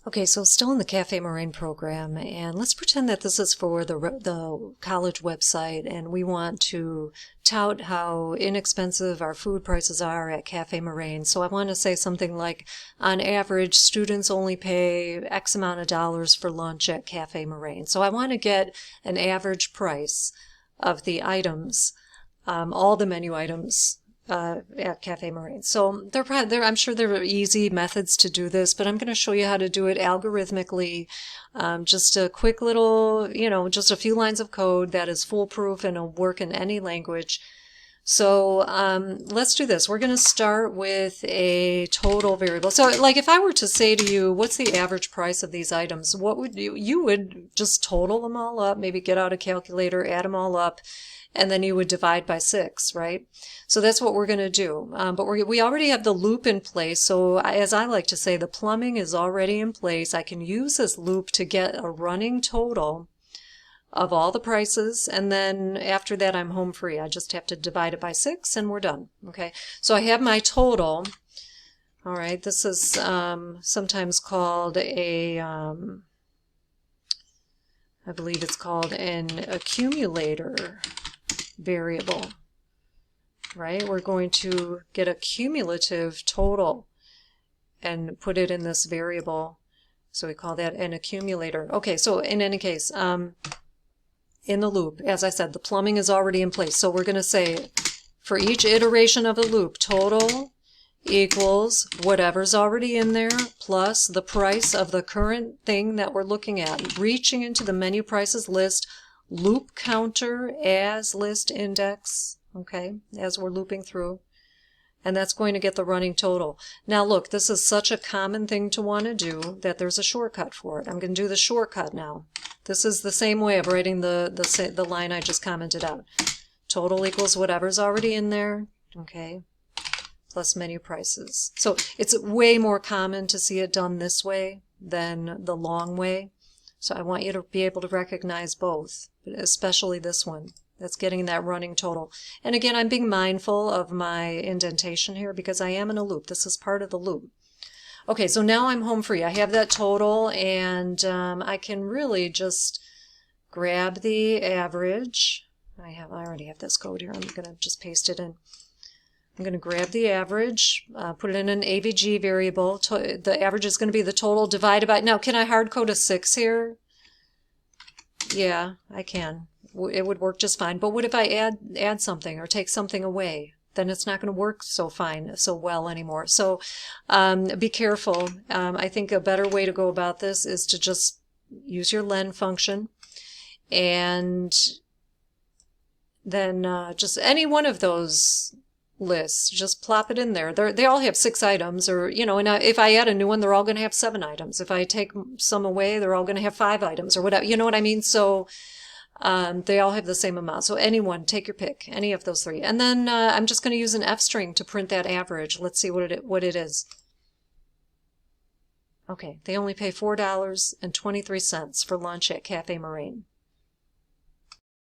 Okay, so still in the Cafe Moraine program, and let's pretend that this is for the college website, and we want to tout how inexpensive our food prices are at Cafe Moraine. So I want to say something like, on average, students only pay X amount of dollars for lunch at Cafe Moraine. So I want to get an average price of the items, all the menu items at Cafe Moraine. So I'm sure there are easy methods to do this, but I'm going to show you how to do it algorithmically. Just a quick little, just a few lines of code that is foolproof and will work in any language. So let's do this. We're going to start with a total variable. So like if I were to say to you, what's the average price of these items? What would you would just total them all up, maybe get out a calculator, add them all up, and then you would divide by 6, right? So that's what we're going to do. But we already have the loop in place. So as I like to say, the plumbing is already in place. I can use this loop to get a running total of all the prices. And then after that, I'm home free. I just have to divide it by 6 and we're done. Okay. So I have my total. All right. This is sometimes called I believe it's called an accumulator variable, right? We're going to get a cumulative total and put it in this variable. So we call that an accumulator. Okay, so in any case, in the loop, as I said, the plumbing is already in place. So we're going to say for each iteration of a loop, total equals whatever's already in there plus the price of the current thing that we're looking at. Reaching into the menu prices list, loop counter as list index, okay, as we're looping through, and that's going to get the running total. Now look, this is such a common thing to want to do that there's a shortcut for it. I'm going to do the shortcut now. This is the same way of writing the line I just commented out. Total equals whatever's already in there, okay, plus menu prices. So it's way more common to see it done this way than the long way. So I want you to be able to recognize both, especially this one. That's getting that running total. And again, I'm being mindful of my indentation here because I am in a loop. This is part of the loop. Okay, so now I'm home free. I have that total, and I can really just grab the average. I already have this code here. I'm going to just paste it in. I'm going to grab the average, put it in an AVG variable. The average is going to be the total divided by... Now, can I hard code a 6 here? Yeah, I can. It would work just fine. But what if I add something or take something away? Then it's not going to work so well anymore. So be careful. I think a better way to go about this is to just use your len function and then just any one of those lists, just plop it in there. They all have 6 items, or and if I add a new one, they're all going to have 7 items. If I take some away, they're all going to have 5 items or whatever. You know what I mean? So they all have the same amount. So anyone, take your pick, any of those 3. And then I'm just going to use an F string to print that average. Let's see what it is. Okay, they only pay $4.23 for lunch at Cafe Moraine.